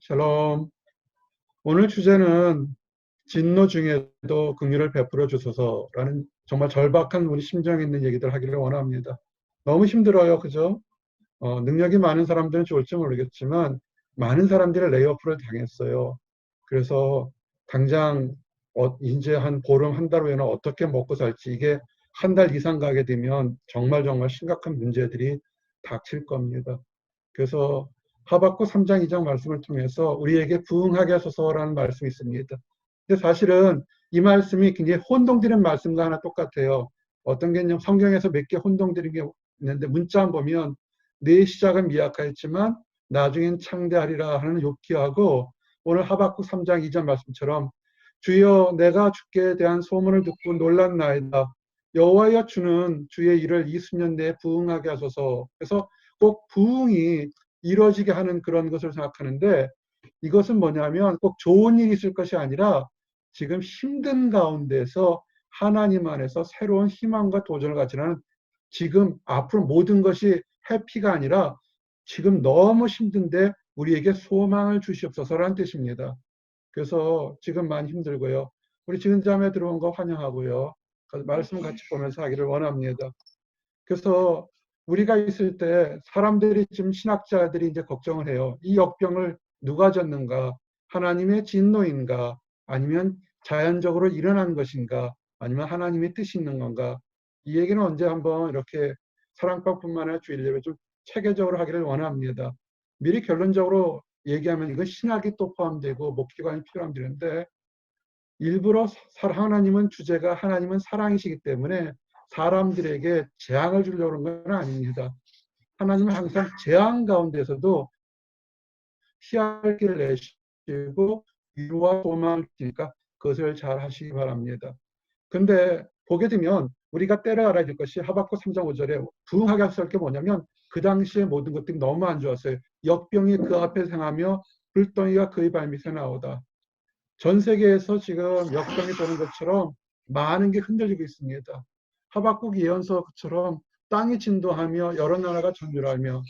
샬롬. 오늘 주제는 진노 중에도 긍휼을 베풀어 주소서라는 정말 절박한 우리 심정에 있는 얘기들 하기를 원합니다. 너무 힘들어요. 그죠? 능력이 많은 사람들은 좋을지 모르겠지만 많은 사람들이 레이오프를 당했어요. 그래서 당장 이제 한 보름, 한 달 후에는 어떻게 먹고 살지, 이게 한 달 이상 가게 되면 정말 심각한 문제들이 닥칠 겁니다. 그래서 하박국 3장 2장 말씀을 통해서 우리에게 부응하게 하소서라는 말씀이 있습니다. 근데 사실은 이 말씀이 굉장히 혼동되는 말씀과 하나 똑같아요. 어떤 개념, 성경에서 몇 개 혼동되는 게 있는데 문자만 보면 내 시작은 미약하였지만 나중엔 창대하리라 하는 욥기하고 오늘 하박국 3장 2절 말씀처럼 주여 내가 주께 대한 소문을 듣고 놀랐나이다. 여호와여 주는 주의 일을 20년 내에 부응하게 하소서. 그래서 꼭 부응이 이루어지게 하는 그런 것을 생각하는데 이것은 뭐냐면 꼭 좋은 일이 있을 것이 아니라 지금 힘든 가운데서 하나님 안에서 새로운 희망과 도전을 가지는 지금 앞으로 모든 것이 해피가 아니라 지금 너무 힘든데 우리에게 소망을 주시옵소서라는 뜻입니다. 그래서 지금 많이 힘들고요. 우리 지금 잠에 들어온 거 환영하고요. 말씀 같이 보면서 하기를 원합니다. 그래서 우리가 있을 때 사람들이 지금 신학자들이 이제 걱정을 해요. 이 역병을 누가 졌는가? 하나님의 진노인가? 아니면 자연적으로 일어난 것인가? 아니면 하나님의 뜻이 있는 건가? 이 얘기는 언제 한번 이렇게 사랑방뿐만 아니라 주일예배 좀 체계적으로 하기를 원합니다. 미리 결론적으로 얘기하면 이건 신학이 또 포함되고 목기관이 필요한데 일부러 하나님은 주제가 하나님은 사랑이시기 때문에 사람들에게 재앙을 주려고 하는 건 아닙니다. 하나님은 항상 재앙 가운데서도 피할 길을 내시고 위로와 소망을 주니까 그것을 잘 하시기 바랍니다. 근데 보게 되면 우리가 때려 알아야 될 것이 하박국 3장 5절에 부응하게 할 게 뭐냐면 그 당시에 모든 것들이 너무 안 좋았어요. 역병이 그 앞에 생하며 불덩이가 그의 발밑에 나오다. 전 세계에서 지금 역병이 도는 것처럼 많은 게 흔들리고 있습니다. 하박국 예언서처럼 땅이 진도하며 여러 나라가 전율하며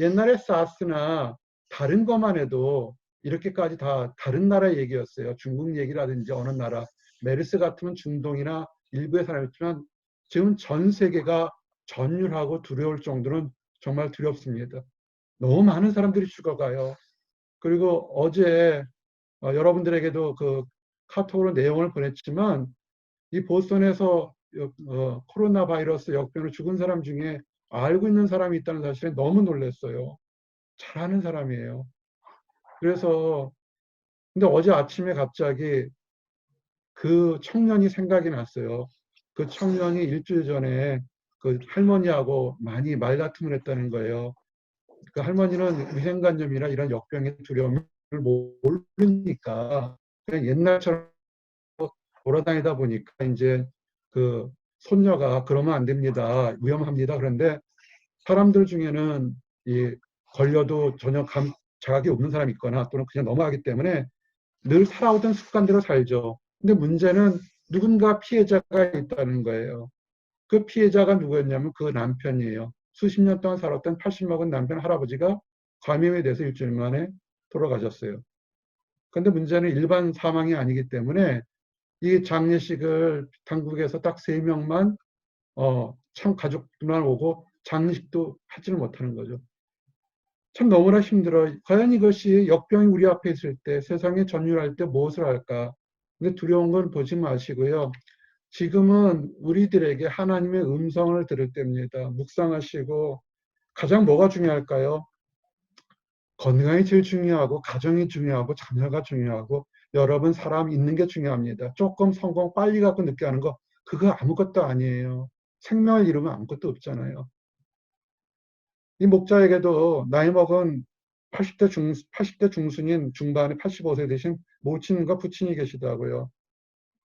옛날에 사스나 다른 것만 해도 이렇게까지 다 다른 나라 얘기였어요. 중국 얘기라든지 어느 나라 메르스 같으면 중동이나 일부의 사람이지만 지금 전 세계가 전율하고 두려울 정도는 정말 두렵습니다. 너무 많은 사람들이 죽어가요. 그리고 어제 여러분들에게도 그 카톡으로 내용을 보냈지만 이 보스턴에서 코로나 바이러스 역병으로 죽은 사람 중에 알고 있는 사람이 있다는 사실에 너무 놀랐어요. 잘하는 사람이에요. 그래서 근데 어제 아침에 갑자기 그 청년이 생각이 났어요. 그 청년이 일주일 전에 그 할머니하고 많이 말다툼을 했다는 거예요. 그 할머니는 위생관념이나 이런 역병의 두려움을 모르니까 그냥 옛날처럼 돌아다니다 보니까 이제 그 손녀가 그러면 안 됩니다. 위험합니다. 그런데 사람들 중에는 이 걸려도 전혀 자각이 없는 사람이 있거나 또는 그냥 넘어가기 때문에 늘 살아오던 습관대로 살죠. 근데 문제는 누군가 피해자가 있다는 거예요. 그 피해자가 누구였냐면 그 남편이에요. 수십 년 동안 살았던 80 먹은 남편 할아버지가 감염에 대해서 일주일 만에 돌아가셨어요. 그런데 문제는 일반 사망이 아니기 때문에 이 장례식을 당국에서 딱 3명만 참 가족들만 오고 장례식도 하지를 못하는 거죠. 참 너무나 힘들어. 과연 이것이 역병이 우리 앞에 있을 때 세상에 전율할 때 무엇을 할까? 근데 두려운 건 보지 마시고요. 지금은 우리들에게 하나님의 음성을 들을 때입니다. 묵상하시고 가장 뭐가 중요할까요? 건강이 제일 중요하고 가정이 중요하고 자녀가 중요하고 여러분 사람 있는 게 중요합니다. 조금 성공 빨리 갖고 늦게 하는 거 그거 아무것도 아니에요. 생명을 잃으면 아무것도 없잖아요. 이 목자에게도 나이 먹은 80대 중순인 중반에 85세 되신 모친과 부친이 계시다고요.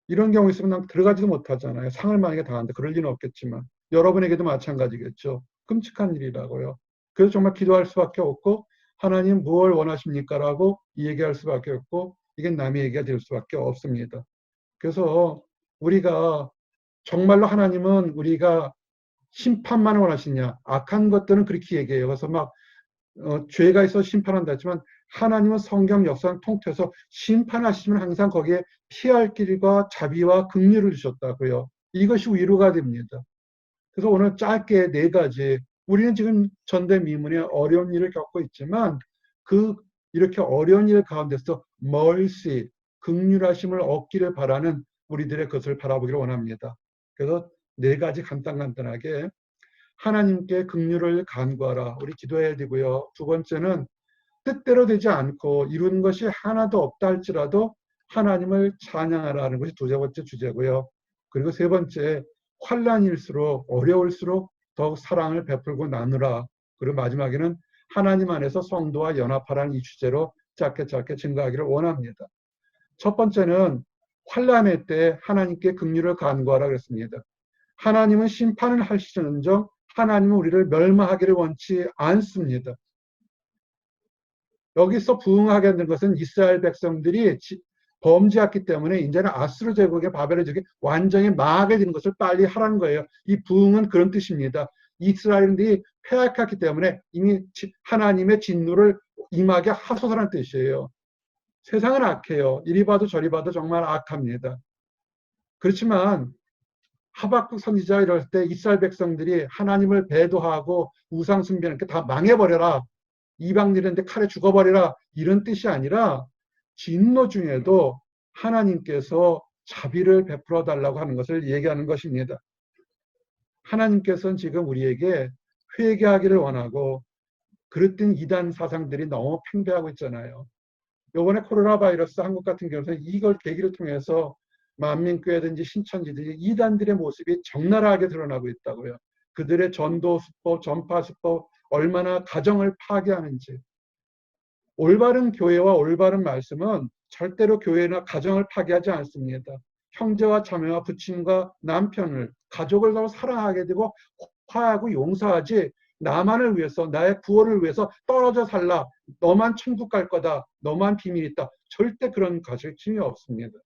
이런 경우 있으면 난 들어가지도 못하잖아요. 상을 만약에 당하는데 그럴 리는 없겠지만 여러분에게도 마찬가지겠죠. 끔찍한 일이라고요. 그래서 정말 기도할 수밖에 없고 하나님 무엇을 원하십니까? 라고 얘기할 수밖에 없고 이게 남의 얘기가 될 수밖에 없습니다. 그래서 우리가 정말로 하나님은 우리가 심판만 원하시냐? 악한 것들은 그렇게 얘기해요. 그래서 막 죄가 있어 심판한다 했지만 하나님은 성경 역사를 통틀어서 심판하시면 항상 거기에 피할 길과 자비와 긍휼을 주셨다고요. 이것이 위로가 됩니다. 그래서 오늘 짧게 네 가지, 우리는 지금 전대미문에 어려운 일을 겪고 있지만 이렇게 어려운 일 가운데서 mercy, 긍휼하심을 얻기를 바라는 우리들의 것을 바라보기를 원합니다. 그래서 네 가지 간단하게 하나님께 긍휼을 간구하라. 우리 기도해야 되고요. 두 번째는 뜻대로 되지 않고 이룬 것이 하나도 없다 할지라도 하나님을 찬양하라는 것이 두 번째 주제고요. 그리고 세 번째, 환난일수록 어려울수록 더욱 사랑을 베풀고 나누라. 그리고 마지막에는 하나님 안에서 성도와 연합하라는 이 주제로 짧게 증거하기를 원합니다. 첫 번째는 환난의 때 하나님께 긍휼을 간구하라 그랬습니다. 하나님은 심판을 하시는정 하나님은 우리를 멸망하기를 원치 않습니다. 여기서 부응하게 된 것은 이스라엘 백성들이 범죄했기 때문에 이제는 아수르 제국의 바벨의 제국이 완전히 망하게 된 것을 빨리 하라는 거예요. 이 부응은 그런 뜻입니다. 이스라엘인들이 패악했기 때문에 이미 하나님의 진노를 임하게 하소서라는 뜻이에요. 세상은 악해요. 이리 봐도 저리 봐도 정말 악합니다. 그렇지만 하박국 선지자 이럴 때 이스라엘 백성들이 하나님을 배도하고 우상 숭배는 다 망해버려라. 이방인들한테 칼에 죽어버리라. 이런 뜻이 아니라 진노 중에도 하나님께서 자비를 베풀어 달라고 하는 것을 얘기하는 것입니다. 하나님께서는 지금 우리에게 회개하기를 원하고 그릇된 이단 사상들이 너무 팽배하고 있잖아요. 이번에 코로나 바이러스 한국 같은 경우는 이걸 계기를 통해서 만민교회든지 신천지든지 이단들의 모습이 적나라하게 드러나고 있다고요. 그들의 전도 수법, 전파 수법, 얼마나 가정을 파괴하는지. 올바른 교회와 올바른 말씀은 절대로 교회나 가정을 파괴하지 않습니다. 형제와 자매와 부친과 남편을, 가족을 서로 사랑하게 되고 화하고 용서하지, 나만을 위해서, 나의 구원을 위해서 떨어져 살라, 너만 천국 갈 거다, 너만 비밀 있다, 절대 그런 가르침이 없습니다.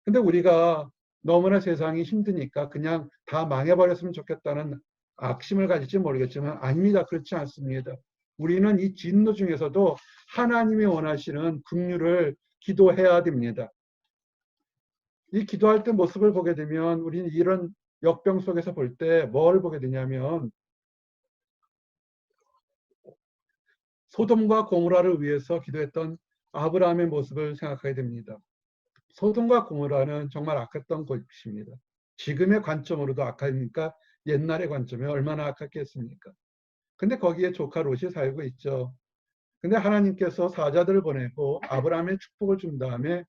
근데 우리가 너무나 세상이 힘드니까 그냥 다 망해버렸으면 좋겠다는 악심을 가질지 모르겠지만 아닙니다. 그렇지 않습니다. 우리는 이 진노 중에서도 하나님이 원하시는 긍휼을 기도해야 됩니다. 이 기도할 때 모습을 보게 되면 우리는 이런 역병 속에서 볼 때 뭘 보게 되냐면 소돔과 고모라를 위해서 기도했던 아브라함의 모습을 생각하게 됩니다. 소돔과 고모라는 정말 악했던 곳입니다. 지금의 관점으로도 악하니까 옛날의 관점에 얼마나 악했겠습니까? 근데 거기에 조카 롯이 살고 있죠. 근데 하나님께서 사자들을 보내고 아브라함의 축복을 준 다음에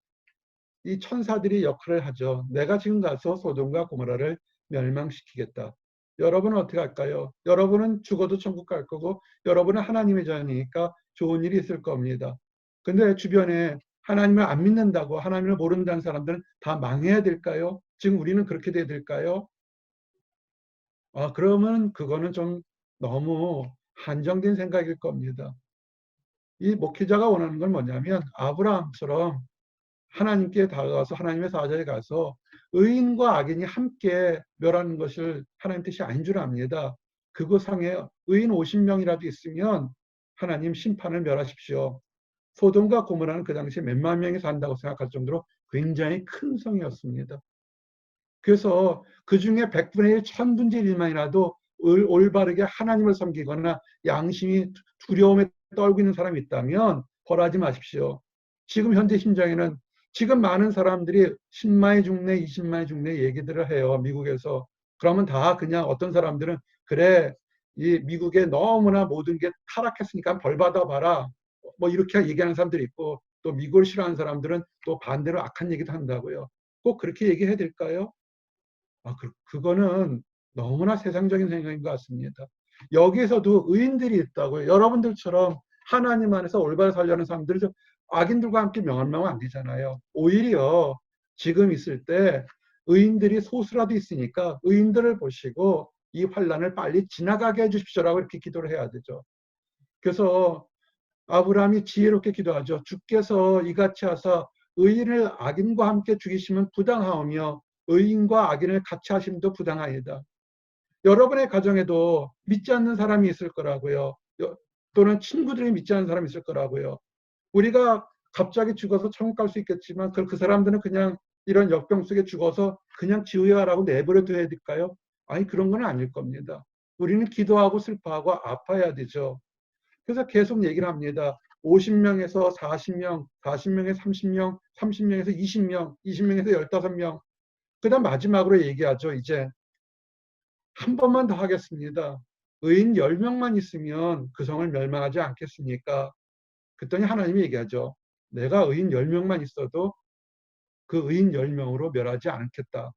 이 천사들이 역할을 하죠. 내가 지금 가서 소돔과 고모라를 멸망시키겠다. 여러분은 어떻게 할까요? 여러분은 죽어도 천국 갈 거고 여러분은 하나님의 자녀니까 좋은 일이 있을 겁니다. 근데 주변에 하나님을 안 믿는다고 하나님을 모른다는 사람들은 다 망해야 될까요? 지금 우리는 그렇게 돼야 될까요? 그러면 그거는 좀 너무 한정된 생각일 겁니다. 이 목회자가 원하는 건 뭐냐면 아브라함처럼 하나님께 다가가서 하나님의 사자에 가서 의인과 악인이 함께 멸하는 것을 하나님 뜻이 아닌 줄 압니다. 그곳상에 의인 50명이라도 있으면 하나님 심판을 멸하십시오. 소돔과 고모라는 그 당시에 몇만 명이 산다고 생각할 정도로 굉장히 큰 성이었습니다. 그래서 그 중에 100분의 1, 1000분의 1만이라도 올바르게 하나님을 섬기거나 양심이 두려움에 떨고 있는 사람이 있다면 벌하지 마십시오. 지금 현재 심정에는 지금 많은 사람들이 10만이 죽네, 20만이 죽네 얘기들을 해요. 미국에서. 그러면 다 그냥 어떤 사람들은 그래, 이 미국에 너무나 모든 게 타락했으니까 벌 받아봐라. 뭐 이렇게 얘기하는 사람들이 있고 또 미국을 싫어하는 사람들은 또 반대로 악한 얘기도 한다고요. 꼭 그렇게 얘기해야 될까요? 그거는 너무나 세상적인 생각인 것 같습니다. 여기에서도 의인들이 있다고요. 여러분들처럼 하나님 안에서 올바로 살려는 사람들이 악인들과 함께 멸망하면 안 되잖아요. 오히려 지금 있을 때 의인들이 소수라도 있으니까 의인들을 보시고 이 환란을 빨리 지나가게 해주십시오라고 이렇게 기도를 해야 되죠. 그래서 아브라함이 지혜롭게 기도하죠. 주께서 이같이 하사 의인을 악인과 함께 죽이시면 부당하오며 의인과 악인을 같이 하심도 부당하이다. 여러분의 가정에도 믿지 않는 사람이 있을 거라고요. 또는 친구들이 믿지 않는 사람이 있을 거라고요. 우리가 갑자기 죽어서 천국 갈 수 있겠지만 그 사람들은 그냥 이런 역병 속에 죽어서 그냥 지우야라고 내버려 둬야 될까요? 아니 그런 건 아닐 겁니다. 우리는 기도하고 슬퍼하고 아파야 되죠. 그래서 계속 얘기를 합니다. 50명에서 40명, 40명에서 30명, 30명에서 20명, 20명에서 15명. 그 다음 마지막으로 얘기하죠. 이제 한 번만 더 하겠습니다. 의인 10명만 있으면 그 성을 멸망하지 않겠습니까? 그랬더니 하나님이 얘기하죠. 내가 의인 10명만 있어도 그 의인 10명으로 멸하지 않겠다.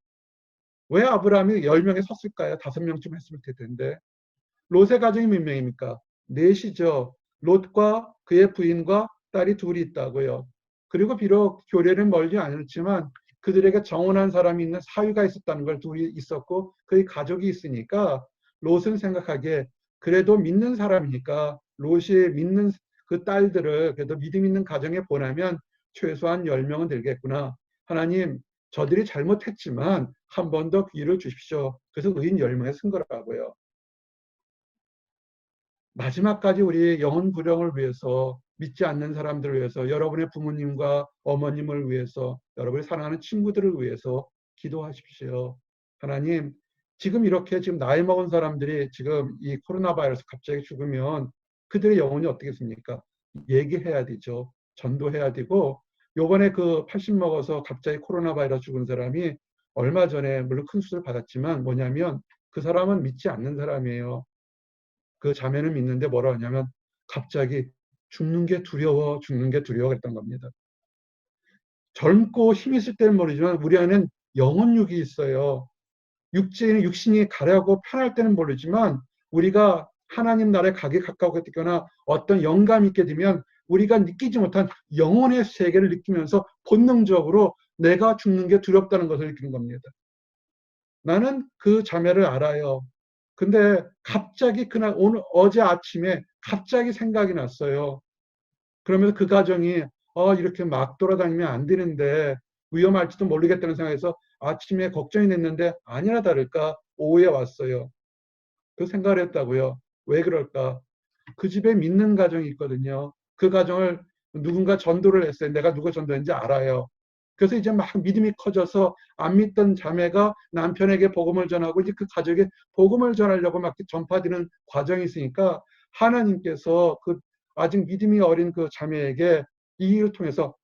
왜 아브라함이 10명에 섰을까요? 5명쯤 했을 텐데. 롯의 가정이 몇 명입니까? 넷이죠. 롯과 그의 부인과 딸이 둘이 있다고요. 그리고 비록 교례는 멀지 않았지만 그들에게 정혼한 사람이 있는 사위가 있었다는 걸 둘이 있었고 그의 가족이 있으니까 롯은 생각하기에 그래도 믿는 사람이니까 롯이 믿는 그 딸들을 그래도 믿음 있는 가정에 보내면 최소한 10명은 되겠구나. 하나님 저들이 잘못했지만 한 번 더 기회를 주십시오. 그래서 의인 10명에 쓴 거라고요. 마지막까지 우리 영혼 부령을 위해서 믿지 않는 사람들을 위해서 여러분의 부모님과 어머님을 위해서 여러분의 사랑하는 친구들을 위해서 기도하십시오. 하나님 지금 이렇게 지금 나이 먹은 사람들이 지금 이 코로나 바이러스 갑자기 죽으면 그들의 영혼이 어떻겠습니까? 얘기해야 되죠. 전도해야 되고 요번에 그 80 먹어서 갑자기 코로나 바이러스 죽은 사람이 얼마 전에 물론 큰 수술을 받았지만 뭐냐면 그 사람은 믿지 않는 사람이에요. 그 자매는 믿는데 뭐라 하냐면 갑자기 죽는 게 두려워, 죽는 게 두려워 그랬던 겁니다. 젊고 힘 있을 때는 모르지만 우리 안에는 영혼육이 있어요. 육신이 가려고 편할 때는 모르지만 우리가 하나님 나라에 가기 가까웠거나 어떤 영감 있게 되면 우리가 느끼지 못한 영혼의 세계를 느끼면서 본능적으로 내가 죽는 게 두렵다는 것을 느끼는 겁니다. 나는 그 자매를 알아요. 근데 갑자기 그날 어제 아침에 갑자기 생각이 났어요. 그러면서 그 가정이 이렇게 막 돌아다니면 안 되는데 위험할지도 모르겠다는 생각에서 아침에 걱정이 됐는데 아니나 다를까 오후에 왔어요. 그 생각을 했다고요. 왜 그럴까? 그 집에 믿는 가정이 있거든요. 그 가정을 누군가 전도를 했어요. 내가 누가 전도했는지 알아요. 그래서 이제 막 믿음이 커져서 안 믿던 자매가 남편에게 복음을 전하고 이제 그 가족에 복음을 전하려고 막 전파되는 과정이 있으니까 하나님께서 그 아직 믿음이 어린 그 자매에게 이 일을 통해서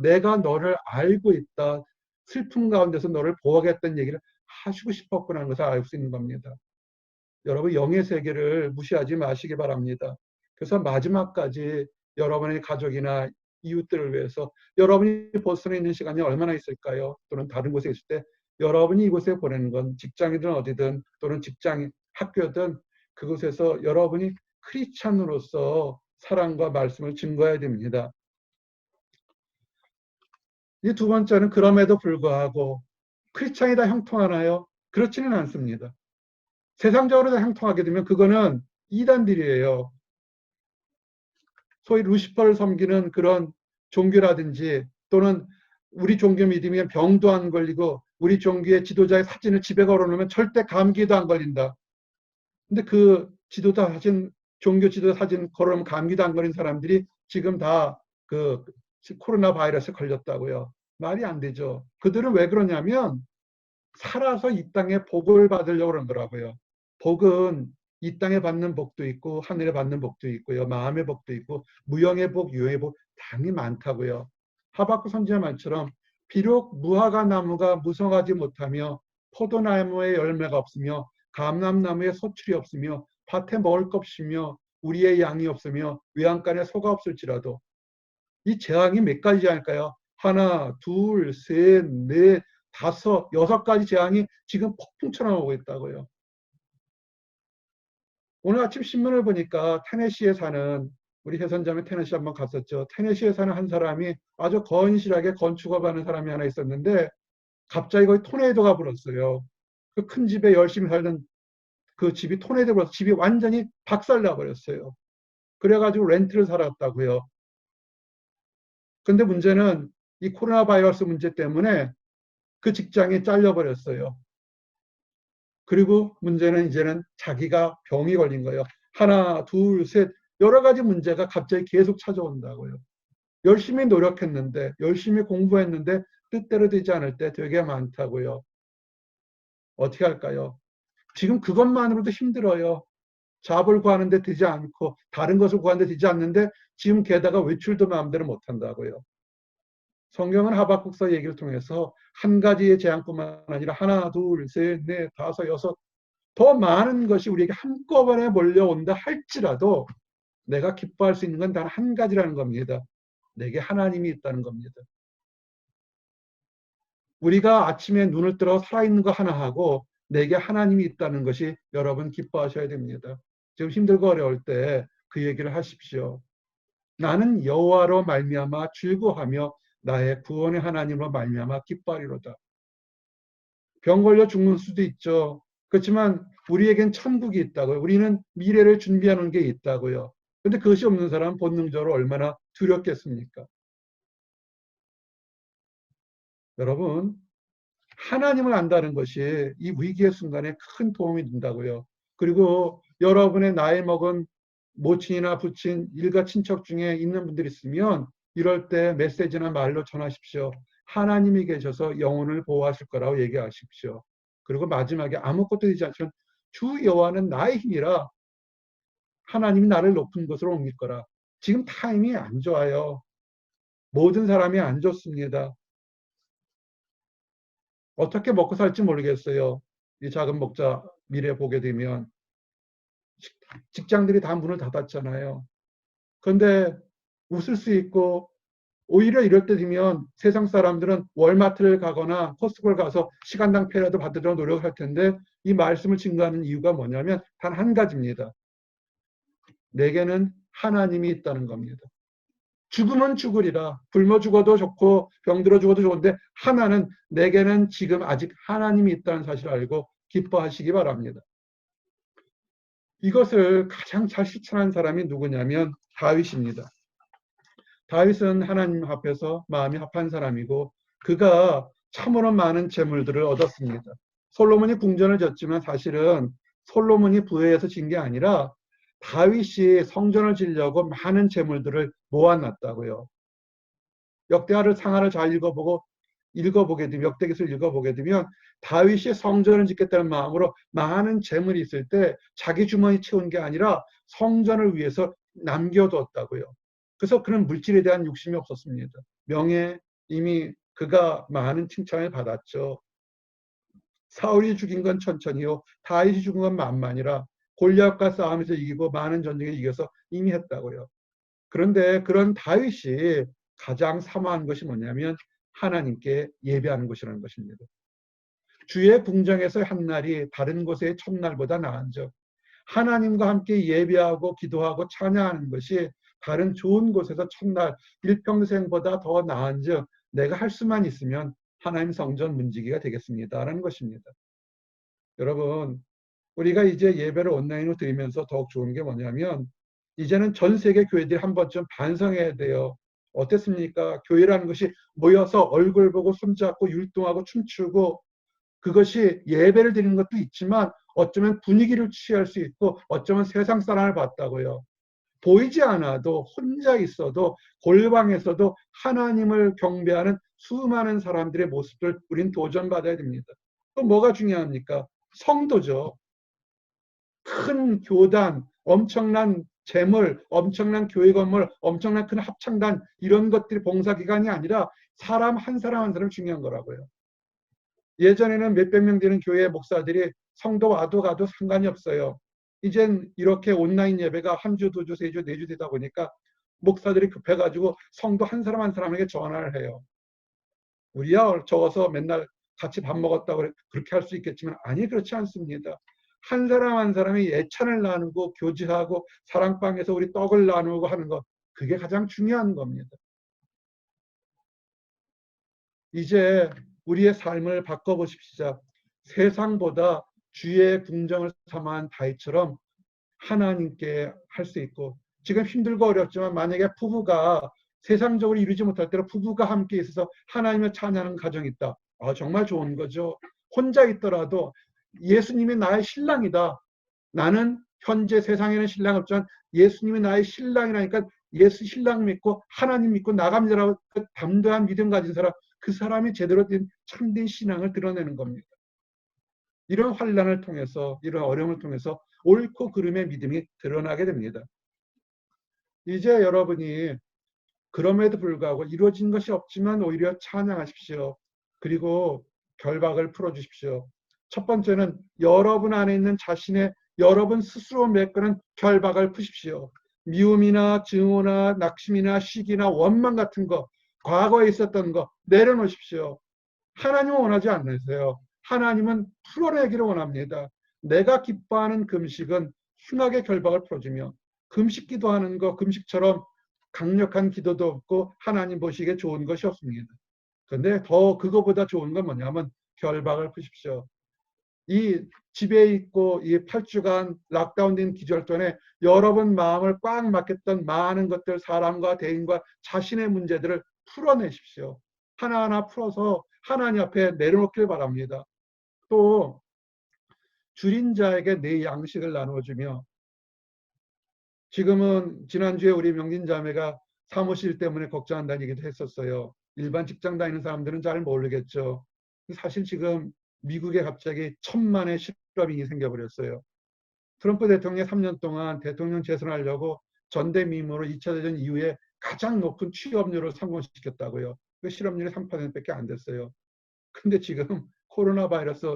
내가 너를 알고 있다. 슬픔 가운데서 너를 보호하겠다는 얘기를 하시고 싶었구나 하는 것을 알 수 있는 겁니다. 여러분 영의 세계를 무시하지 마시기 바랍니다. 그래서 마지막까지 여러분의 가족이나 이웃들을 위해서 여러분이 보스턴에 있는 시간이 얼마나 있을까요? 또는 다른 곳에 있을 때 여러분이 이곳에 보내는 건 직장이든 어디든 또는 직장, 학교든 그곳에서 여러분이 크리스찬으로서 사랑과 말씀을 증거해야 됩니다. 이 두 번째는 그럼에도 불구하고 크리스찬이 다 형통하나요? 그렇지는 않습니다. 세상적으로 다 형통하게 되면 그거는 이단들이에요. 소위 루시퍼를 섬기는 그런 종교라든지 또는 우리 종교 믿으면 병도 안 걸리고 우리 종교의 지도자의 사진을 집에 걸어놓으면 절대 감기도 안 걸린다. 근데 그 지도자 사진, 종교 지도자 사진 걸어놓으면 감기도 안 걸린 사람들이 지금 다 그 코로나 바이러스에 걸렸다고요. 말이 안 되죠. 그들은 왜 그러냐면 살아서 이 땅에 복을 받으려고 그런 거라고요. 복은 이 땅에 받는 복도 있고 하늘에 받는 복도 있고요. 마음의 복도 있고 무형의 복, 유형의 복 당연히 많다고요. 하박국 선지자 말처럼 비록 무화과 나무가 무성하지 못하며 포도나무에 열매가 없으며 감람나무에 소출이 없으며 밭에 먹을 것 없으며 우리의 양이 없으며 외양간에 소가 없을지라도 이 재앙이 몇 가지 재앙일까요? 하나, 둘, 셋, 넷, 다섯, 6가지 재앙이 지금 폭풍처럼 오고 있다고요. 오늘 아침 신문을 보니까 테네시에 사는 우리 혜선자매 테네시 한번 갔었죠. 테네시에 사는 한 사람이 아주 건실하게 건축업 하는 사람이 하나 있었는데 갑자기 거기 토네이도가 불었어요. 그 큰 집에 열심히 살던 그 집이 토네이도 불어서 집이 완전히 박살나 버렸어요. 그래가지고 렌트를 살았다고요. 근데 문제는 이 코로나 바이러스 문제 때문에 그 직장이 잘려버렸어요. 그리고 문제는 이제는 자기가 병이 걸린 거예요. 하나, 둘, 셋, 여러 가지 문제가 갑자기 계속 찾아온다고요. 열심히 노력했는데, 열심히 공부했는데 뜻대로 되지 않을 때 되게 많다고요. 어떻게 할까요? 지금 그것만으로도 힘들어요. 잡을 구하는데 되지 않고 다른 것을 구하는데 되지 않는데 지금 게다가 외출도 마음대로 못한다고요. 성경은 하박국서 얘기를 통해서 한 가지의 재앙뿐만 아니라 하나, 둘, 셋, 넷, 다섯, 여섯 더 많은 것이 우리에게 한꺼번에 몰려온다 할지라도 내가 기뻐할 수 있는 건 단 한 가지라는 겁니다. 내게 하나님이 있다는 겁니다. 우리가 아침에 눈을 뜨러 살아있는 거 하나 하고 내게 하나님이 있다는 것이 여러분 기뻐하셔야 됩니다. 지금 힘들고 어려울 때 그 얘기를 하십시오. 나는 여호와로 말미암아 즐거워하며 나의 구원의 하나님으로 말미암아 기뻐하리로다. 병 걸려 죽는 수도 있죠. 그렇지만 우리에겐 천국이 있다고요. 우리는 미래를 준비하는 게 있다고요. 그런데 그것이 없는 사람은 본능적으로 얼마나 두렵겠습니까? 여러분, 하나님을 안다는 것이 이 위기의 순간에 큰 도움이 된다고요. 그리고 여러분의 나이 먹은 모친이나 부친, 일가 친척 중에 있는 분들이 있으면 이럴 때 메시지나 말로 전하십시오. 하나님이 계셔서 영혼을 보호하실 거라고 얘기하십시오. 그리고 마지막에 아무것도 되지 않지만 주 여호와는 나의 힘이라 하나님이 나를 높은 곳으로 옮길 거라. 지금 타임이 안 좋아요. 모든 사람이 안 좋습니다. 어떻게 먹고 살지 모르겠어요. 이 작은 목자 미래 보게 되면 직장들이 다 문을 닫았잖아요. 그런데 웃을 수 있고 오히려 이럴 때 되면 세상 사람들은 월마트를 가거나 코스트코를 가서 시간당 패라도 받으려고 노력할 텐데 이 말씀을 증거하는 이유가 뭐냐면 단 한 가지입니다. 내게는 하나님이 있다는 겁니다. 죽으면 죽으리라. 굶어 죽어도 좋고 병들어 죽어도 좋은데 하나는 내게는 지금 아직 하나님이 있다는 사실을 알고 기뻐하시기 바랍니다. 이것을 가장 잘 실천한 사람이 누구냐면 다윗입니다. 다윗은 하나님 앞에서 마음이 합한 사람이고 그가 참으로 많은 재물들을 얻었습니다. 솔로몬이 궁전을 졌지만 사실은 솔로몬이 부여해서 진 게 아니라 다윗이 성전을 지려고 많은 재물들을 모아놨다고요. 역대하를 상하를 잘 읽어보게 되면 역대기서를 읽어보게 되면 다윗이 성전을 짓겠다는 마음으로 많은 재물이 있을 때 자기 주머니 채운 게 아니라 성전을 위해서 남겨두었다고요. 그래서 그런 물질에 대한 욕심이 없었습니다. 명예, 이미 그가 많은 칭찬을 받았죠. 사울이 죽인 건 천천히요. 다윗이 죽은 건 만만이라 골리앗과 싸움에서 이기고 많은 전쟁에 이겨서 이미 했다고요. 그런데 그런 다윗이 가장 사모한 것이 뭐냐면 하나님께 예배하는 것이라는 것입니다. 주의 궁정에서 한 날이 다른 곳의 첫날보다 나은즉 하나님과 함께 예배하고 기도하고 찬양하는 것이 다른 좋은 곳에서 첫날 일평생보다 더 나은즉 내가 할 수만 있으면 하나님 성전 문지기가 되겠습니다라는 것입니다. 여러분 우리가 이제 예배를 온라인으로 드리면서 더욱 좋은 게 뭐냐면 이제는 전 세계 교회들이 한 번쯤 반성해야 돼요. 어땠습니까? 교회라는 것이 모여서 얼굴 보고 손잡고 율동하고 춤추고 그것이 예배를 드리는 것도 있지만 어쩌면 분위기를 취할 수 있고 어쩌면 세상 사람을 봤다고요. 보이지 않아도 혼자 있어도 골방에서도 하나님을 경배하는 수많은 사람들의 모습을 우린 도전받아야 됩니다. 또 뭐가 중요합니까? 성도죠. 큰 교단, 엄청난 재물, 엄청난 교회 건물, 엄청난 큰 합창단 이런 것들이 봉사기관이 아니라 사람 한 사람 한 사람 중요한 거라고요. 예전에는 몇백 명 되는 교회 목사들이 성도 와도 가도 상관이 없어요. 이젠 이렇게 온라인 예배가 한 주, 두 주, 세 주, 네 주 되다 보니까 목사들이 급해가지고 성도 한 사람 한 사람에게 전화를 해요. 우리야 적어서 맨날 같이 밥 먹었다고 그렇게 할 수 있겠지만 아니 그렇지 않습니다. 한 사람 한 사람이 예찬을 나누고 교제하고 사랑방에서 우리 떡을 나누고 하는 것 그게 가장 중요한 겁니다. 이제 우리의 삶을 바꿔보십시오. 세상보다 주의 궁정을 삼아한 다윗처럼 하나님께 할 수 있고 지금 힘들고 어렵지만 만약에 부부가 세상적으로 이루지 못할 때로 부부가 함께 있어서 하나님을 찬양하는 가정이 있다. 정말 좋은 거죠. 혼자 있더라도 예수님이 나의 신랑이다. 나는 현재 세상에는 신랑 없지만 예수님이 나의 신랑이라니까 예수 신랑 믿고 하나님 믿고 나갑니다라고 그 담대한 믿음 가진 사람, 그 사람이 제대로 된 참된 신앙을 드러내는 겁니다. 이런 환란을 통해서, 이런 어려움을 통해서 옳고 그름의 믿음이 드러나게 됩니다. 이제 여러분이 그럼에도 불구하고 이루어진 것이 없지만 오히려 찬양하십시오. 그리고 결박을 풀어주십시오. 첫 번째는 여러분 안에 있는 자신의 여러분 스스로 메꾸는 결박을 푸십시오. 미움이나 증오나 낙심이나 시기나 원망 같은 거, 과거에 있었던 거 내려놓으십시오. 하나님은 원하지 않으세요. 하나님은 풀어내기를 원합니다. 내가 기뻐하는 금식은 흉악의 결박을 풀어주며, 금식 기도하는 거 금식처럼 강력한 기도도 없고 하나님 보시기에 좋은 것이 없습니다. 그런데 더 그거보다 좋은 건 뭐냐면 결박을 푸십시오. 이 집에 있고 이 8주간 락다운된 기절 동안에 여러분 마음을 꽉 막혔던 많은 것들, 사람과 대인과 자신의 문제들을 풀어내십시오. 하나하나 풀어서 하나님 앞에 내려놓길 바랍니다. 또 줄인 자에게 내 양식을 나눠주며, 지금은 지난주에 우리 명진 자매가 사무실 때문에 걱정한다는 얘기도 했었어요. 일반 직장 다니는 사람들은 잘 모르겠죠. 사실 지금 미국에 갑자기 1,000만의 실업인이 생겨버렸어요. 트럼프 대통령이 3년 동안 대통령 재선하려고 전대미문으로 2차 대전 이후에 가장 높은 취업률을 성공시켰다고요. 그 실업률이 3%밖에 안 됐어요. 근데 지금 코로나 바이러스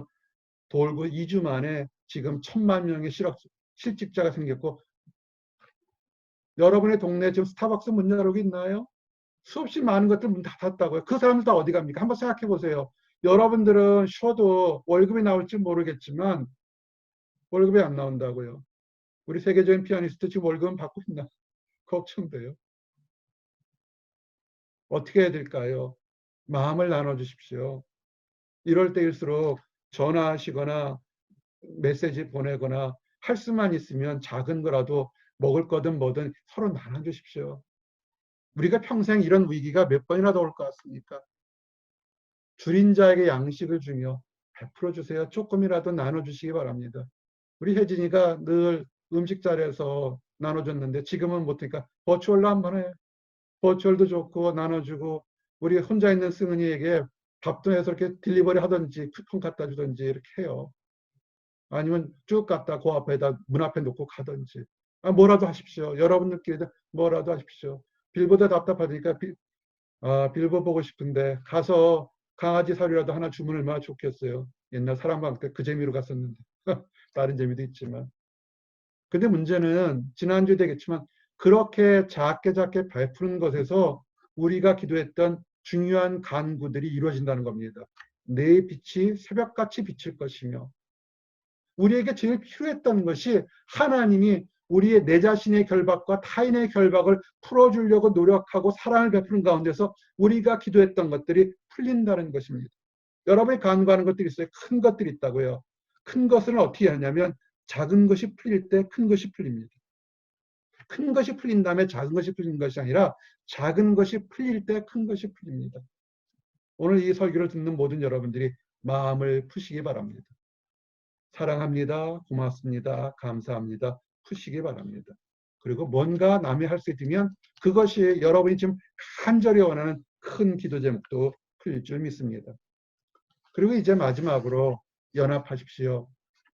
돌고 2주 만에 지금 1,000만 명의 실직자가 생겼고, 여러분의 동네 지금 스타벅스 문 열고 있나요? 수없이 많은 것들 문 닫았다고요. 그 사람들 다 어디 갑니까? 한번 생각해 보세요. 여러분들은 쉬어도 월급이 나올지 모르겠지만 월급이 안 나온다고요. 우리 세계적인 피아니스트 지금 월급은 받고 있나? 걱정돼요. 어떻게 해야 될까요? 마음을 나눠주십시오. 이럴 때일수록 전화하시거나 메시지 보내거나 할 수만 있으면 작은 거라도 먹을 거든 뭐든 서로 나눠주십시오. 우리가 평생 이런 위기가 몇 번이나 더 올 것 같습니까? 줄인 자에게 양식을 주며 베풀어 주세요. 조금이라도 나눠주시기 바랍니다. 우리 혜진이가 늘 음식 자리에서 나눠줬는데 지금은 못하니까 버추얼로 한번 해. 버추얼도 좋고 나눠주고, 우리 혼자 있는 승은이에게 밥도 해서 이렇게 딜리버리 하든지 쿠폰 갖다 주든지 이렇게 해요. 아니면 쭉 갖다 그 앞에다 문 앞에 놓고 가든지. 뭐라도 하십시오. 여러분들끼리도 뭐라도 하십시오. 빌보드 답답하니까 빌보 보고 싶은데 가서 강아지 사료라도 하나 주면 얼마나 좋겠어요. 옛날 사랑방 때 그 재미로 갔었는데. 다른 재미도 있지만. 근데 문제는 지난주에 되겠지만 그렇게 작게 작게 베푸는 것에서 우리가 기도했던 중요한 간구들이 이루어진다는 겁니다. 내 빛이 새벽같이 비칠 것이며, 우리에게 제일 필요했던 것이 하나님이 우리의 내 자신의 결박과 타인의 결박을 풀어주려고 노력하고 사랑을 베푸는 가운데서 우리가 기도했던 것들이 풀린다는 것입니다. 여러분이 간구하는 것들이 있어요. 큰 것들이 있다고요. 큰 것은 어떻게 하냐면 작은 것이 풀릴 때 큰 것이 풀립니다. 큰 것이 풀린 다음에 작은 것이 풀린 것이 아니라 작은 것이 풀릴 때 큰 것이 풀립니다. 오늘 이 설교를 듣는 모든 여러분들이 마음을 푸시기 바랍니다. 사랑합니다. 고맙습니다. 감사합니다. 푸시기 바랍니다. 그리고 뭔가 남이 할 수 있으면 그것이 여러분이 지금 간절히 원하는 큰 기도 제목도 풀릴 줄 믿습니다. 그리고 이제 마지막으로 연합하십시오.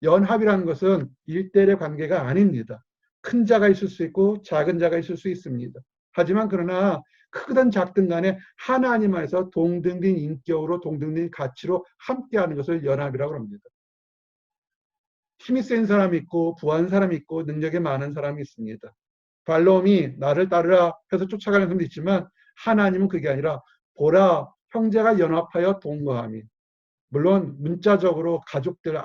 연합이라는 것은 1대1의 관계가 아닙니다. 큰 자가 있을 수 있고 작은 자가 있을 수 있습니다. 하지만 그러나 크든 작든 간에 하나님 안에서 동등된 인격으로 동등된 가치로 함께하는 것을 연합이라고 합니다. 힘이 센 사람이 있고 부한 사람이 있고 능력이 많은 사람이 있습니다. 발롬이 나를 따르라 해서 쫓아가는 사람도 있지만 하나님은 그게 아니라 보라 형제가 연합하여 동거함이, 물론 문자적으로 가족들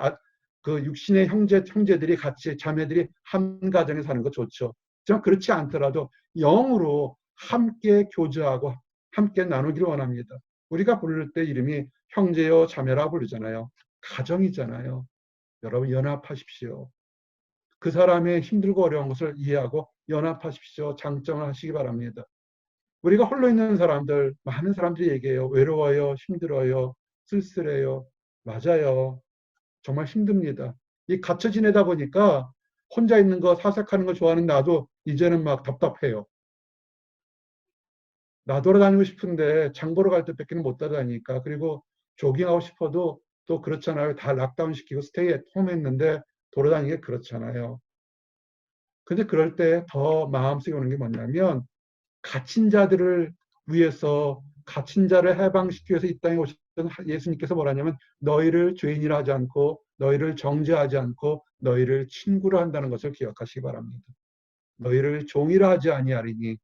그 육신의 형제들이 같이 자매들이 한 가정에 사는 거 좋죠. 좀 그렇지 않더라도 영으로 함께 교제하고 함께 나누기를 원합니다. 우리가 부를 때 이름이 형제요 자매라 부르잖아요. 가정이잖아요. 여러분 연합하십시오. 그 사람의 힘들고 어려운 것을 이해하고 연합하십시오. 장정을 하시기 바랍니다. 우리가 홀로 있는 사람들, 많은 사람들이 얘기해요. 외로워요, 힘들어요, 쓸쓸해요. 맞아요. 정말 힘듭니다. 이 갇혀 지내다 보니까 혼자 있는 거 사색하는 거 좋아하는 나도 이제는 막 답답해요. 나돌아다니고 싶은데 장 보러 갈 때밖에 못 따라다니니까. 그리고 조깅하고 싶어도 또 그렇잖아요. 다 락다운 시키고 스테이 앳 홈 했는데 돌아다니기 그렇잖아요. 근데 그럴 때 더 마음속에 오는 게 뭐냐면 갇힌 자들을 위해서 갇힌 자를 해방시키기 위해서 이 땅에 오셨던 예수님께서 뭐라냐면 너희를 죄인이라 하지 않고 너희를 정죄하지 않고 너희를 친구로 한다는 것을 기억하시기 바랍니다. 너희를 종이라 하지 아니하리니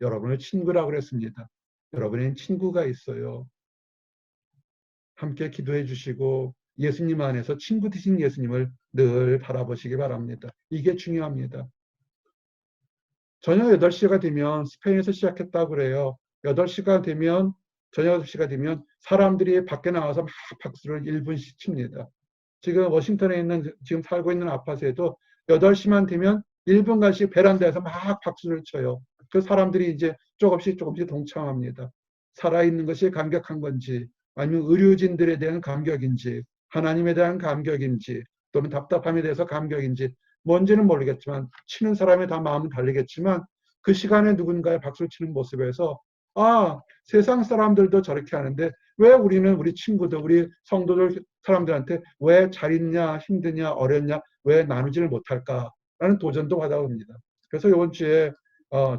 여러분을 친구라고 그랬습니다. 여러분에겐 친구가 있어요. 함께 기도해 주시고 예수님 안에서 친구 되신 예수님을 늘 바라보시기 바랍니다. 이게 중요합니다. 저녁 8시가 되면 스페인에서 시작했다고 그래요. 8시가 되면 저녁 8시가 되면 사람들이 밖에 나와서 막 박수를 1분씩 칩니다. 지금 워싱턴에 있는 지금 살고 있는 아파트에도 8시만 되면 1분간씩 베란다에서 막 박수를 쳐요. 그 사람들이 이제 조금씩 동참합니다. 살아있는 것이 감격한 건지 아니면 의료진들에 대한 감격인지 하나님에 대한 감격인지 또는 답답함에 대해서 감격인지 뭔지는 모르겠지만 치는 사람에 다 마음은 다르겠지만 그 시간에 누군가의 박수를 치는 모습에서 아 세상 사람들도 저렇게 하는데 왜 우리는 우리 친구들 우리 성도들 사람들한테 왜 잘 있냐 힘드냐 어렵냐 왜 나누지를 못할까라는 도전도 받아옵니다. 그래서 이번 주에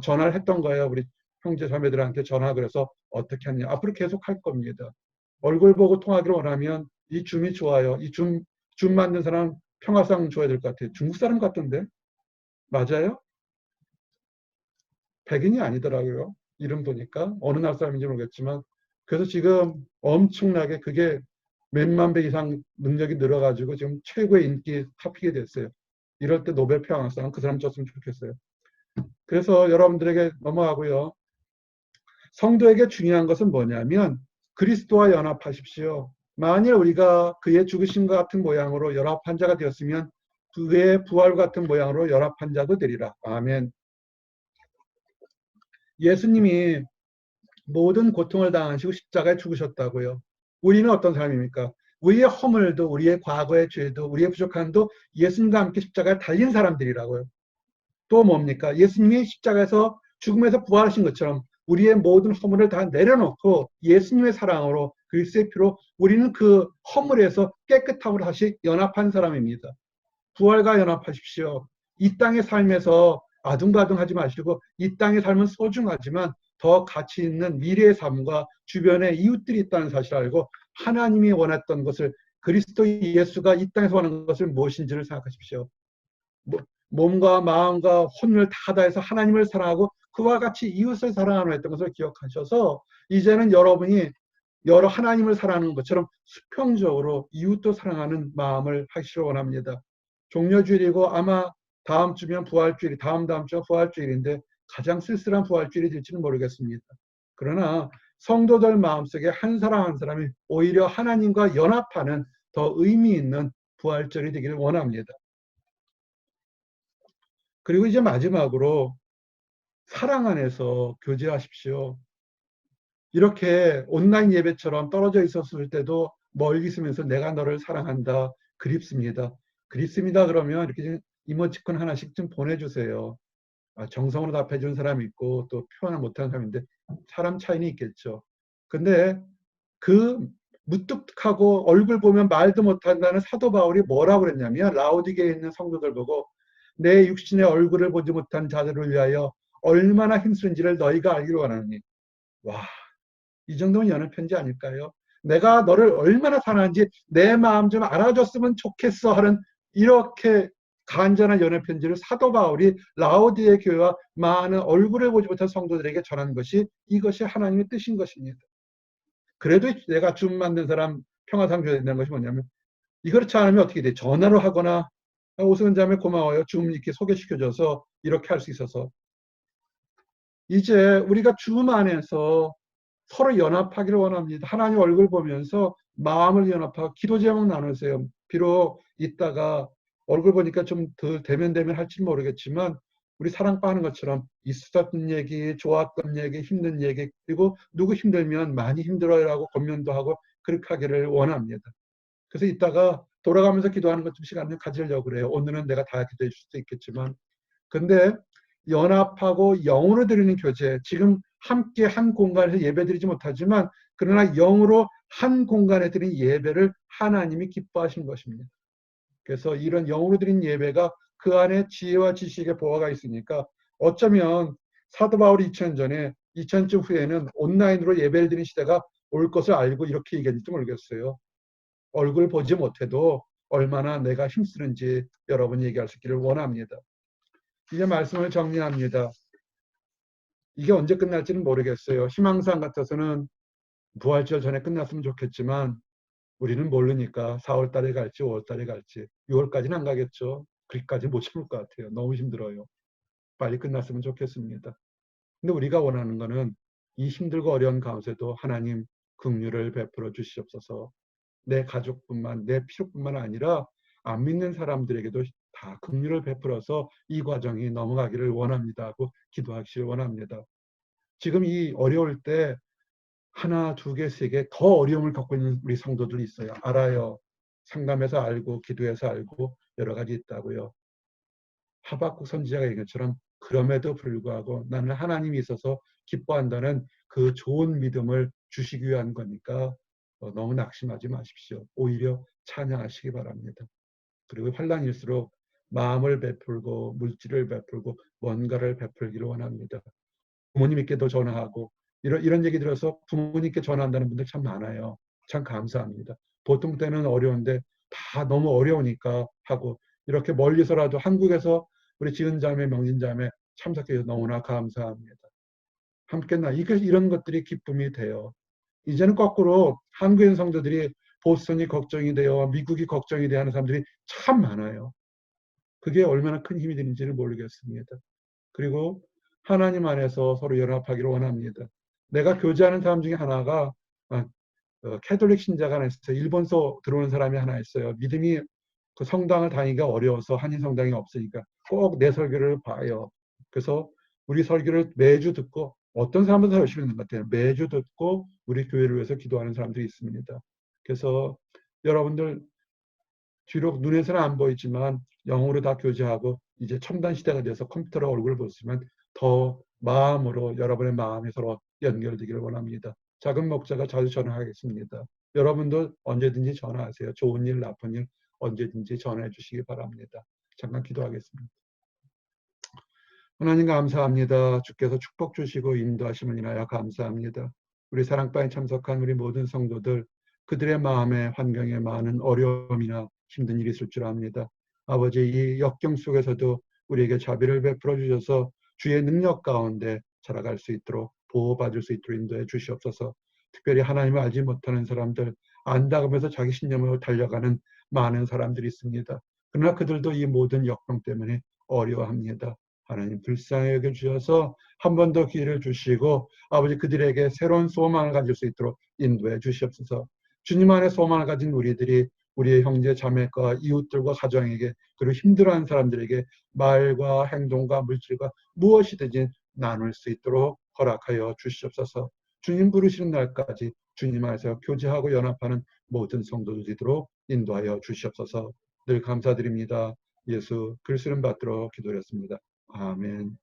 전화를 했던 거예요. 우리 형제 자매들한테 전화 그래서 어떻게 하냐 앞으로 계속 할 겁니다. 얼굴 보고 통하기를 원하면 이 줌이 좋아요. 줌 만든 사람 평화상 줘야 될 것 같아요. 중국 사람 같던데 맞아요? 백인이 아니더라고요. 이름 보니까 어느 나라 사람인지 모르겠지만 그래서 지금 엄청나게 그게 몇만 배 이상 능력이 늘어가지고 지금 최고의 인기 토픽이 됐어요. 이럴 때 노벨 평화상 그 사람 줬으면 좋겠어요. 그래서 여러분들에게 넘어가고요. 성도에게 중요한 것은 뭐냐면 그리스도와 연합하십시오. 만일 우리가 그의 죽으심과 같은 모양으로 연합한 자가 되었으면 그의 부활 같은 모양으로 연합한 자도 되리라. 아멘. 예수님이 모든 고통을 당하시고 십자가에 죽으셨다고요. 우리는 어떤 사람입니까? 우리의 허물도 우리의 과거의 죄도 우리의 부족함도 예수님과 함께 십자가에 달린 사람들이라고요. 또 뭡니까? 예수님이 십자가에서 죽음에서 부활하신 것처럼 우리의 모든 허물을 다 내려놓고 예수님의 사랑으로 그리스도의 피로 우리는 그 허물에서 깨끗함으로 다시 연합한 사람입니다. 부활과 연합하십시오. 이 땅의 삶에서 아둥바둥하지 마시고 이 땅의 삶은 소중하지만 더 가치 있는 미래의 삶과 주변에 이웃들이 있다는 사실을 알고 하나님이 원했던 것을 그리스도 예수가 이 땅에서 원하는 것을 무엇인지를 생각하십시오. 몸과 마음과 혼을 다 다해서 하나님을 사랑하고 그와 같이 이웃을 사랑하는 했던 것을 기억하셔서 이제는 여러분이 여러 하나님을 사랑하는 것처럼 수평적으로 이웃도 사랑하는 마음을 하시길 원합니다. 종려주일이고 아마 다음 주면 부활주일, 다음 주가 부활주일인데 가장 쓸쓸한 부활주일이 될지는 모르겠습니다. 그러나 성도들 마음속에 한 사람 한 사람이 오히려 하나님과 연합하는 더 의미 있는 부활절이 되기를 원합니다. 그리고 이제 마지막으로 사랑 안에서 교제하십시오. 이렇게 온라인 예배처럼 떨어져 있었을 때도 멀리 있으면서 내가 너를 사랑한다. 그립습니다. 그립습니다. 그러면 이렇게 이모티콘 하나씩 좀 보내주세요. 정성으로 답해주는 사람이 있고 또 표현을 못하는 사람인데 사람 차이는 있겠죠. 근데 그 무뚝뚝하고 얼굴 보면 말도 못한다는 사도 바울이 뭐라고 그랬냐면 라오디게에 있는 성도들 보고 내 육신의 얼굴을 보지 못한 자들을 위하여 얼마나 힘쓰는지를 너희가 알기를 원하니 와, 이 정도면 연애 편지 아닐까요? 내가 너를 얼마나 사랑하는지 내 마음 좀 알아줬으면 좋겠어 하는 이렇게 간절한 연애 편지를 사도 바울이 라오디의 교회와 많은 얼굴을 보지 못한 성도들에게 전한 것이 이것이 하나님의 뜻인 것입니다. 그래도 내가 줌 만든 사람 평화상 줘야 된다는 것이 뭐냐면 이렇지 않으면 어떻게 돼? 전화로 하거나 오승은 자매 고마워요. 줌 이렇게 소개시켜줘서 이렇게 할 수 있어서 이제 우리가 줌 안에서 서로 연합하기를 원합니다. 하나님 얼굴 보면서 마음을 연합하고 기도 제목 나누세요. 비록 이따가 얼굴 보니까 좀 덜 대면대면 할지 모르겠지만 우리 사랑방 하는 것처럼 있었던 얘기, 좋았던 얘기, 힘든 얘기 그리고 누구 힘들면 많이 힘들어요라고 권면도 하고 그렇게 하기를 원합니다. 그래서 이따가 돌아가면서 기도하는 것 좀 시간을 가지려고 그래요. 오늘은 내가 다 기도해 줄 수도 있겠지만. 근데 연합하고 영으로 드리는 교제, 지금 함께 한 공간에서 예배 드리지 못하지만 그러나 영으로 한 공간에 드린 예배를 하나님이 기뻐하신 것입니다. 그래서 이런 영으로 드린 예배가 그 안에 지혜와 지식의 보화가 있으니까 어쩌면 사도 바울이 2000전에 2000년 후에는 온라인으로 예배를 드리는 시대가 올 것을 알고 이렇게 얘기했는지 모르겠어요. 얼굴 보지 못해도 얼마나 내가 힘쓰는지 여러분이 얘기할 수 있기를 원합니다. 이제 말씀을 정리합니다. 이게 언제 끝날지는 모르겠어요. 희망상 같아서는 부활절 전에 끝났으면 좋겠지만 우리는 모르니까 4월 달에 갈지 5월 달에 갈지 6월까지는 안 가겠죠. 그리까지 못 참을 것 같아요. 너무 힘들어요. 빨리 끝났으면 좋겠습니다. 근데 우리가 원하는 거는 이 힘들고 어려운 가운데도 하나님 긍휼을 베풀어 주시옵소서. 내 가족뿐만 내 필요뿐만 아니라 안 믿는 사람들에게도 다 긍휼을 베풀어서 이 과정이 넘어가기를 원합니다 하고 기도하시길 원합니다. 지금 이 어려울 때 하나, 두 개, 세 개 더 어려움을 겪고 있는 우리 성도들이 있어요. 알아요. 상담해서 알고 기도해서 알고 여러 가지 있다고요. 하박국 선지자가 얘기한 것처럼 그럼에도 불구하고 나는 하나님이 있어서 기뻐한다는 그 좋은 믿음을 주시기 위한 거니까 너무 낙심하지 마십시오. 오히려 찬양하시기 바랍니다. 그리고 환난일수록 마음을 베풀고 물질을 베풀고 뭔가를 베풀기를 원합니다. 부모님께도 전화하고 이런 얘기 들어서 부모님께 전화한다는 분들 참 많아요. 참 감사합니다. 보통 때는 어려운데 다 너무 어려우니까 하고 이렇게 멀리서라도 한국에서 우리 지은자매 명진자매 참석해서 너무나 감사합니다. 함께 이런 것들이 기쁨이 돼요. 이제는 거꾸로 한국인 성도들이 보스턴이 걱정이 돼요. 미국이 걱정이 돼야 하는 사람들이 참 많아요. 그게 얼마나 큰 힘이 되는지를 모르겠습니다. 그리고 하나님 안에서 서로 연합하기를 원합니다. 내가 교제하는 사람 중에 하나가 캐톨릭 신자가 하나 있어요. 일본서 들어오는 사람이 하나 있어요. 믿음이 그 성당을 다니기가 어려워서 한인 성당이 없으니까 꼭 내 설교를 봐요. 그래서 우리 설교를 매주 듣고 어떤 사람은 더 열심히 듣는 것 같아요. 매주 듣고 우리 교회를 위해서 기도하는 사람들이 있습니다. 그래서 여러분들 비록 눈에서는 안 보이지만 영으로 다 교제하고 이제 첨단 시대가 돼서 컴퓨터로 얼굴을 보시면 더 마음으로 여러분의 마음이 서로 연결되기를 원합니다. 작은 목자가 자주 전화하겠습니다. 여러분도 언제든지 전화하세요. 좋은 일, 나쁜 일 언제든지 전화해 주시기 바랍니다. 잠깐 기도하겠습니다. 하나님 감사합니다. 주께서 축복 주시고 인도하심을 인하여 감사합니다. 우리 사랑방에 참석한 우리 모든 성도들 그들의 마음에 환경에 많은 어려움이나 힘든 일이 있을 줄 압니다. 아버지 이 역경 속에서도 우리에게 자비를 베풀어 주셔서 주의 능력 가운데 자라갈 수 있도록 보호받을 수 있도록 인도해 주시옵소서. 특별히 하나님을 알지 못하는 사람들 안다하면서 자기 신념으로 달려가는 많은 사람들이 있습니다. 그러나 그들도 이 모든 역경 때문에 어려워합니다. 하나님 불쌍히 여겨주셔서 한 번 더 기회를 주시고 아버지 그들에게 새로운 소망을 가질 수 있도록 인도해 주시옵소서. 주님 안에 소망을 가진 우리들이 우리의 형제 자매과 이웃들과 가정에게 그리고 힘들어하는 사람들에게 말과 행동과 물질과 무엇이든지 나눌 수 있도록 허락하여 주시옵소서. 주님 부르시는 날까지 주님 안에서 교제하고 연합하는 모든 성도들 되도록 인도하여 주시옵소서. 늘 감사드립니다. 예수 그리스도를 받들어 기도했습니다. 아멘.